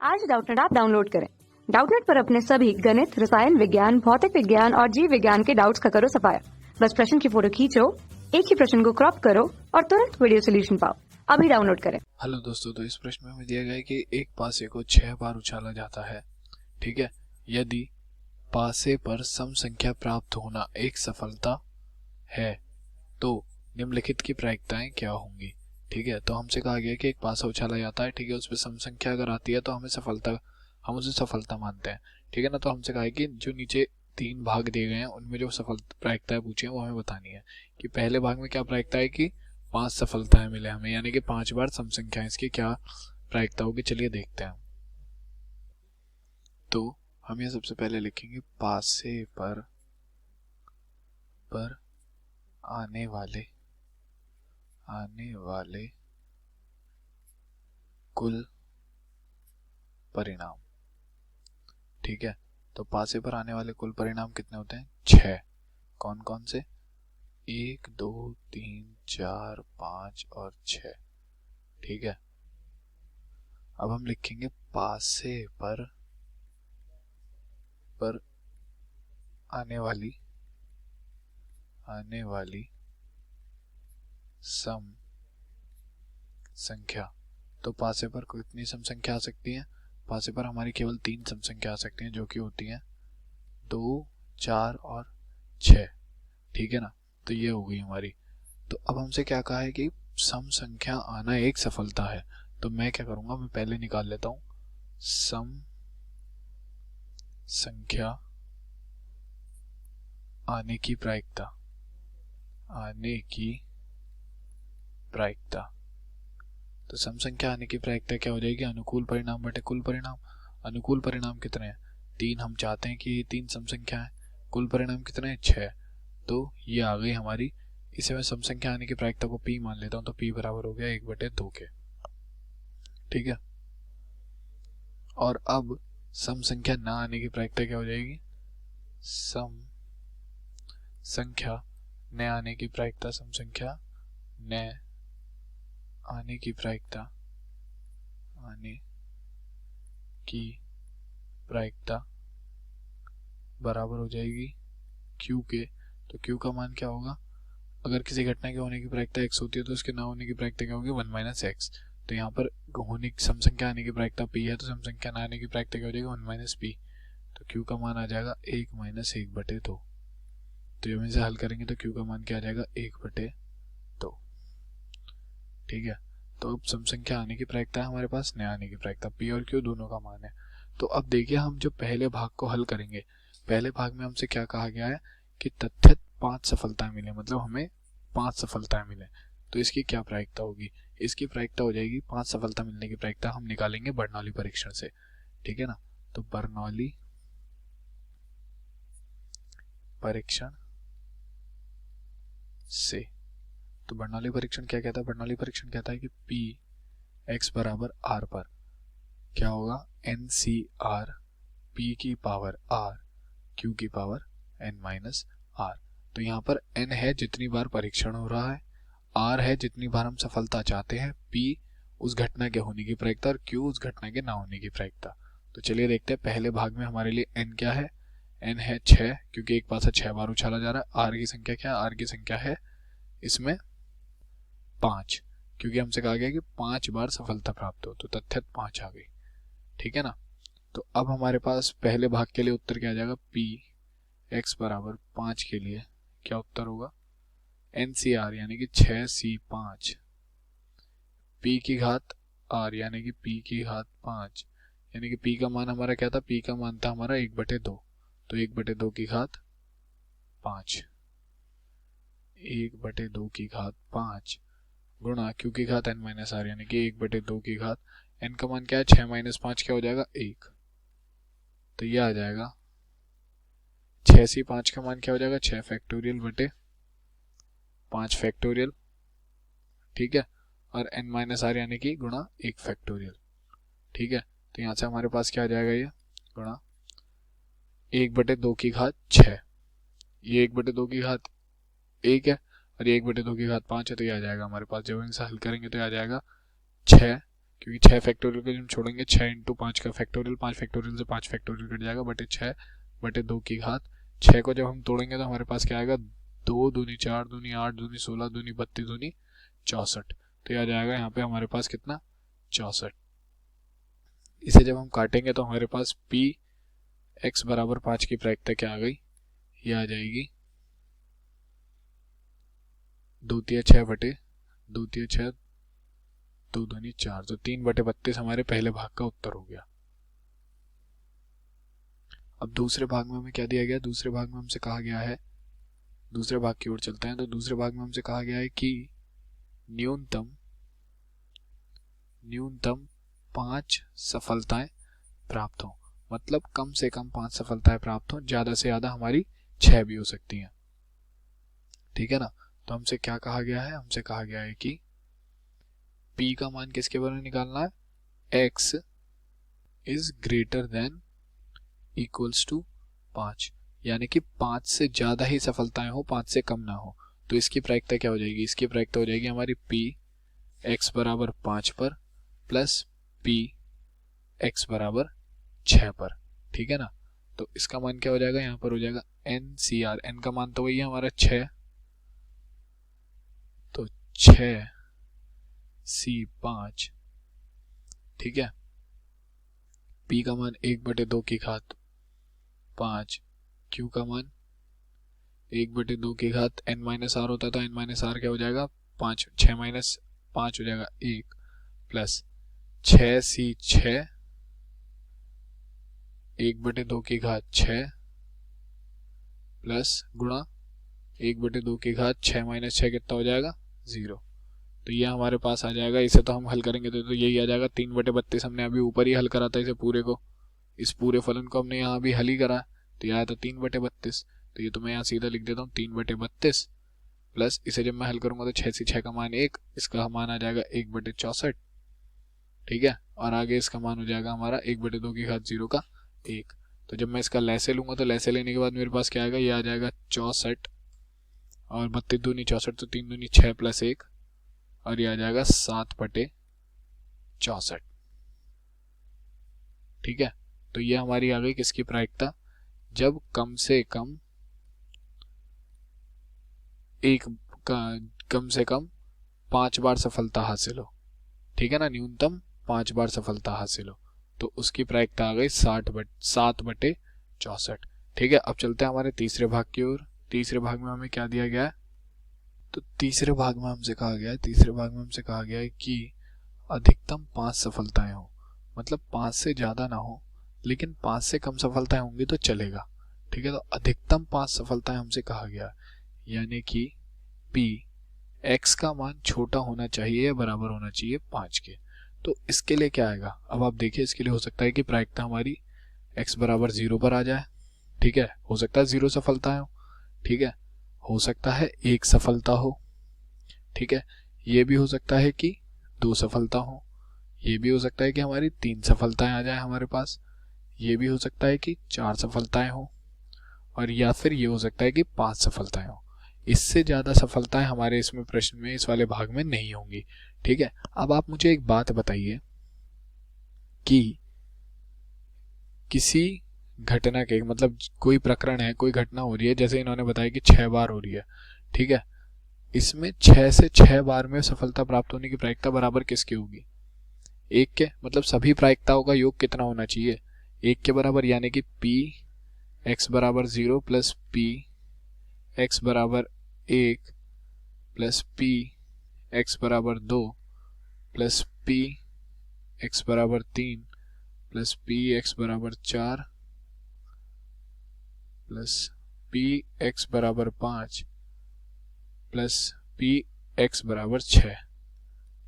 आज Doubtnut app download करें। Doubtnut पर अपने सभी गणित, रसायन विज्ञान, भौतिक विज्ञान और जीव विज्ञान के डाउट्स का करो सफाया। बस प्रश्न की फोटो खींचो, एक ही प्रश्न को क्रॉप करो और तुरंत वीडियो सोल्यूशन पाओ। अभी डाउनलोड करें। हेलो दोस्तों, तो इस प्रश्न में हमें दिया गया है कि एक पासे को 6 बार उछाला जाता है। ठीक है, यदि पासे पर सम संख्या प्राप्त होना एक सफलता है तो निम्नलिखित की प्रायिकताएं क्या होंगी। ठीक है, तो हमसे कहा गया कि एक पासा उछाला जाता है, ठीक है, उस पर सम संख्या अगर आती है तो हम उसे सफलता मानते हैं। ठीक है ना, तो हमसे कहा है कि जो नीचे 3 भाग दिए गए हैं उनमें जो सफल प्रायिकताएं पूछी हैं वो हमें बतानी है। कि पहले भाग में क्या प्रायिकता है कि 5 सफलताएं मिले हमें, यानी कि 5 बार सम संख्या, इसकी क्या प्रायिकता होगी, चलिए देखते हैं। तो हम ये सबसे पहले लिखेंगे पासे पर आने वाले कुल परिणाम। ठीक है, तो पासे पर आने वाले कुल परिणाम कितने होते हैं? 6। कौन कौन से? 1 2 3 4 5 और 6। ठीक है, अब हम लिखेंगे पासे पर आने वाली सम संख्या। तो पासे पर कितनी सम संख्या आ सकती है? पासे पर हमारी केवल 3 सम संख्या आ सकती हैं, जो कि होती हैं 2 4 और 6। ठीक है ना, तो ये हो गई हमारी। तो अब हमसे क्या कहा है कि सम संख्या आना एक सफलता है। तो मैं क्या करूंगा, मैं पहले निकाल लेता हूं सम संख्या आने की प्रायिकता। तो सम संख्या आने की प्रायिकता क्या हो जाएगी? अनुकूल परिणाम बटे कुल परिणाम। अनुकूल परिणाम कितने हैं? 3। हम चाहते हैं कि ये 3 सम संख्या है। कुल परिणाम कितने हैं? 6। तो ये आ गई हमारी। इसे मैं सम संख्या आने की प्रायिकता को P मान लेता हूं, तो P बराबर हो गया 1/2 के। ठीक है, और अब सम संख्या ना आने की प्रायिकता क्या हो जाएगी? सम संख्या न आने की प्रायिकता, सम संख्या न आने की प्रायिकता बराबर हो जाएगी Q के। तो Q का मान क्या होगा? अगर किसी घटना के होने की प्रायिकता x होती है तो उसके ना होने की प्रायिकता क्या होगी? 1 - x। तो यहाँ पर होने की सम संख्या आने की प्रायिकता P है, तो सम संख्या ना आने की प्रायिकता क्या हो जाएगी? 1 - P। तो Q का मान आ जाएगा 1 - 1/2। तो जब इसे हल करेंगे तो Q का मान क्या आ जाएगा? 1/2। ठीक है, तो अब सम संख्या आने की प्रायिकता है हमारे पास, न आने की प्रायिकता, P और Q दोनों का मान है। तो अब देखिए, हम जो पहले भाग को हल करेंगे, पहले भाग में हमसे क्या कहा गया है कि तथ्यत 5 सफलताएं मिले, मतलब हमें 5 सफलताएं मिले। तो इसकी क्या प्रायिकता होगी? इसकी प्रायिकता हो जाएगी 5 सफलता मिलने की प्रायिकता हम निकालेंगे बर्नौली परीक्षण से। ठीक है ना, तो बर्नौली परीक्षण से। तो बर्नौली परीक्षण क्या कहता है? बर्नौली परीक्षण कहता है कि P x बराबर R पर क्या होगा? NCR P की पावर R Q की पावर n माइनस R। तो यहाँ पर n है जितनी बार परीक्षण हो रहा है, R है जितनी बार हम सफलता चाहते हैं, P उस घटना के होने की प्रायिकता और Q उस घटना के ना होने की प्रायिकता। तो चलिए देखते हैं, पहले भाग में हमारे लिए n क्या है? n है 6, क्योंकि एक पासा 6 बार उछाला जा रहा है। R की संख्या क्या है? R की संख्या है इसमें 5, क्योंकि हमसे कहा गया कि 5 बार सफलता प्राप्त हो, तो तथ्यत 5 आ गई। ठीक है ना, तो अब हमारे पास पहले भाग के लिए उत्तर क्या आ जाएगा? P x बराबर 5 के लिए क्या उत्तर होगा? NCR यानी कि 6C5 P की घात R यानी कि P की घात 5, यानी कि P का मान हमारा क्या था? P का मान था हमारा 1/2। तो 1/2 की घात 5, 1/2 की घात 5 गुणा Q की घात n - R यानी कि 1/2 की घात n का मान क्या है? 6 - 5 क्या हो जाएगा? 1। तो ये आ जाएगा 6C5 का मान क्या हो जाएगा? 6 फैक्टोरियल बटे 5 फैक्टोरियल। ठीक है, और n - R यानी कि गुणा 1 फैक्टोरियल। ठीक है, तो यहाँ से हमारे पास क्या आ जाएगा? ये गुणा 1/2 की घात 6, ये 1/2 की घात 1 है और ये 1/2 की घात 5 है। तो ये आ जाएगा हमारे पास, जब इनसे हल करेंगे तो आ जाएगा 6 क्योंकि 6 फैक्टोरियल को हम छोड़ेंगे, 6 इंटू 5 का फैक्टोरियल, 5 फैक्टोरियल से 5 फैक्टोरियल कट जाएगा बटे 6 बटे 2 की घात 6 को जब हम तोड़ेंगे तो हमारे पास क्या आएगा, 2 दूनी 4 दूनी 8 दूनी 16 दूनी 32 दूनी 64। तो यह आ जाएगा यहाँ पे हमारे पास कितना, 64। इसे जब हम काटेंगे तो हमारे पास पी एक्स बराबर 5 की प्रायिकता क्या आ गई, ये आ जाएगी 2×6 बटे 2×6 2 दूनी 4, तो 3/32 हमारे पहले भाग का उत्तर हो गया। अब दूसरे भाग में हमें क्या दिया गया, दूसरे भाग में हमसे कहा गया है, दूसरे भाग की ओर चलते हैं। तो दूसरे भाग में हमसे कहा गया है कि न्यूनतम 5 सफलताएं प्राप्त हो, मतलब कम से कम 5 सफलताएं प्राप्त हो, ज्यादा से ज्यादा हमारी 6 भी हो सकती हैं, ठीक है ना। तो हमसे क्या कहा गया है, हमसे कहा गया है कि P का मान किसके बारे में निकालना है, X is greater than equals to 5, यानी कि 5 से ज्यादा ही सफलताएं हो, 5 से कम ना हो। तो इसकी प्रायिकता क्या हो जाएगी, इसकी प्रायिकता हो जाएगी हमारी P x बराबर 5 पर प्लस P x बराबर 6 पर, ठीक है ना। तो इसका मान क्या हो जाएगा, यहाँ पर हो जाएगा NCR, n का मान तो वही है हमारा 6, तो 6C5, ठीक है। P का मान 1/2 की घात 5, Q का मान 1/2 की घात n-r होता था, n-r क्या हो जाएगा 5, 6 - 5 हो जाएगा 1 प्लस 6C6 1/2 की घात 6 प्लस गुणा 1/2 की घात 6 - 6 कितना हो जाएगा 0। तो ये हमारे पास आ जाएगा, इसे तो हम हल करेंगे तो यही आ जाएगा 3/32। हमने अभी ऊपर ही हल करा था इसे पूरे को, इस पूरे फलन को हमने यहाँ भी हल ही करा, तो यह आया था 3/32। तो ये तो मैं यहाँ सीधा लिख देता हूँ 3/32 प्लस इसे जब मैं हल करूंगा तो 6C6 का मान 1, इसका मान आ जाएगा 1/64, ठीक है। और आगे इसका मान हो जाएगा हमारा 1/2 की घात 0 का 1। तो जब मैं इसका लैसे लूंगा तो लैसे लेने के बाद मेरे पास क्या आएगा, ये आ जाएगा 64 और 32 दूनी 64, तो 3 दूनी 6 प्लस 1 और ये आ जाएगा 7/64, ठीक है। तो ये हमारी आ गई किसकी प्रायिकता, जब कम से कम 5 बार सफलता हासिल हो, ठीक है ना, न्यूनतम 5 बार सफलता हासिल हो, तो उसकी प्रायिकता आ गई 7/64, ठीक है। अब चलते हैं हमारे तीसरे भाग की ओर। तीसरे भाग में हमें क्या दिया गया है, तो तीसरे भाग में हमसे कहा गया है कि अधिकतम 5 सफलताएं हो, मतलब 5 से ज्यादा ना हो, लेकिन 5 से कम सफलताएं होंगी तो चलेगा, ठीक है। तो अधिकतम 5 सफलताएं हमसे कहा गया, यानी कि P x का मान छोटा होना चाहिए या बराबर होना चाहिए 5 के। तो इसके लिए क्या आएगा, अब आप देखिए, इसके लिए हो सकता है कि प्रायिकता हमारी x बराबर 0 पर आ जाए, ठीक है, हो सकता है 0 सफलताएं हो, ठीक है, हो सकता है 1 सफलता हो, ठीक है, ये भी हो सकता है कि 2 सफलता हो, ये भी हो सकता है कि हमारी 3 सफलताएं आ जाए हमारे पास, ये भी हो सकता है कि 4 सफलताएं हो, और या फिर ये हो सकता है कि 5 सफलताएं हो। इससे ज्यादा सफलताएं हमारे इसमें प्रश्न में, इस वाले भाग में नहीं होंगी, ठीक है। अब आप मुझे एक बात बताइए कि किसी घटना के, मतलब कोई प्रकरण है, कोई घटना हो रही है, जैसे इन्होंने बताया कि 6 बार हो रही है, ठीक है, इसमें 6 से 6 बार में सफलता प्राप्त होने की प्रायिकता बराबर किसकी होगी, 1 के, मतलब सभी प्रायिकताओं का योग कितना होना चाहिए, 1 के बराबर, यानी कि P x बराबर 0 प्लस P x बराबर 1 प्लस P x बराबर 2 प्लस P x बराबर 3 प्लस P x बराबर 4 प्लस P x बराबर 5 प्लस P x बराबर 6,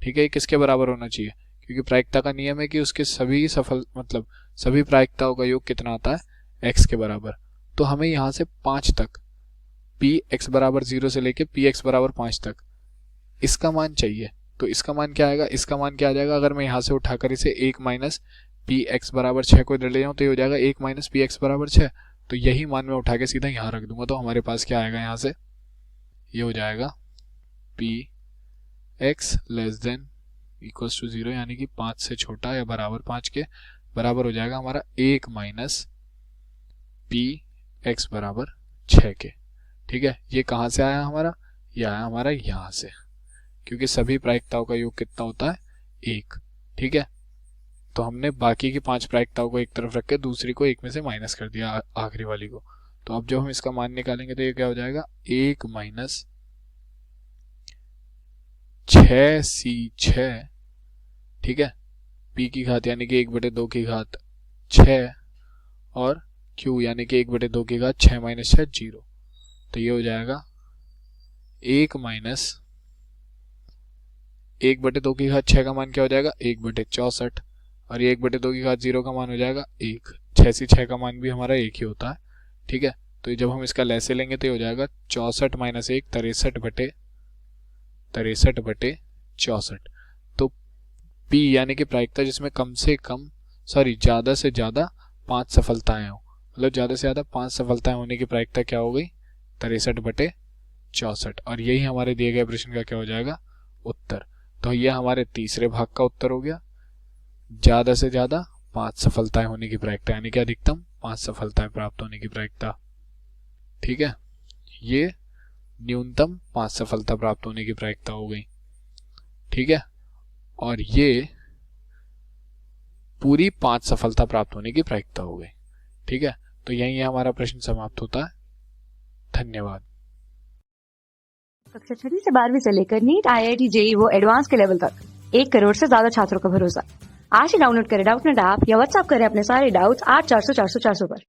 ठीक है। ये किसके बराबर होना चाहिए, क्योंकि प्रायिकता का नियम है कि उसके सभी मतलब सभी प्रायिकताओं का योग कितना आता है, x के बराबर। तो हमें यहाँ से 5 तक, P x बराबर 0 से लेके P x बराबर 5 तक इसका मान चाहिए। तो इसका मान क्या आएगा, इसका मान क्या आ जाएगा, अगर मैं यहाँ से उठाकर इसे 1 माइनस P x बराबर 6 को इधर ले जाऊँ तो ये हो जाएगा 1 माइनस P x बराबर 6। तो यही मान मैं उठा के सीधा यहाँ रख दूंगा, तो हमारे पास क्या आएगा, यहाँ से ये हो जाएगा P x less than equals to 0 यानी कि 5 से छोटा या बराबर 5 के बराबर हो जाएगा हमारा 1 माइनस पी एक्स बराबर 6 के। ठीक है, ये कहाँ से आया हमारा, ये आया हमारा यहाँ से, क्योंकि सभी प्रायिकताओं का योग कितना होता है 1। ठीक है, तो हमने बाकी की 5 प्रायिकताओं को एक तरफ रख के दूसरी को 1 में से माइनस कर दिया, आखिरी वाली को। तो अब जब हम इसका मान निकालेंगे तो ये क्या हो जाएगा, 1 माइनस 6c6। ठीक है, p की घात यानी कि 1/2 की घात 6 और q यानी कि 1/2 की घात 6 माइनस 6 0। तो ये हो जाएगा 1 माइनस 1/2 की घात 6 का मान क्या हो जाएगा 1/64, और ये 1/2 की घात 0 का मान हो जाएगा 1। 6c6 का मान भी हमारा 1 ही होता है। ठीक है, तो जब हम इसका लैसे लेंगे तो ये हो जाएगा 64 माइनस 1 63/64। तो P यानी कि प्रायिकता जिसमें कम से कम ज़्यादा से ज़्यादा 5 सफलताएं हो, मतलब ज़्यादा से ज़्यादा 5 सफलताएं होने की प्रायिकता क्या हो गई 63/64। और यही हमारे दिए गए प्रश्न का क्या हो जाएगा उत्तर। तो ये हमारे तीसरे भाग का उत्तर हो गया, ज़्यादा से ज़्यादा 5 सफलताएं होने की प्रायिकता यानी कि अधिकतम 5 सफलताएं प्राप्त होने की प्रायिकता। ठीक है, ये न्यूनतम 5 सफलता प्राप्त होने की प्रायिकता हो गई। ठीक है, और ये पूरी 5 सफलता प्राप्त होने की प्रायिकता हो गई। ठीक है, तो यही हमारा प्रश्न समाप्त होता है। धन्यवाद। कक्षा 6 से 12वीं से लेकर नीट, IIT, JEE वो एडवांस के लेवल तक 1 करोड़ से ज्यादा छात्रों का भरोसा। आज ही डाउनलोड करें डाउटनेट ऐप या व्हाट्सएप करें अपने सारे डाउट्स 8400 400 400 पर।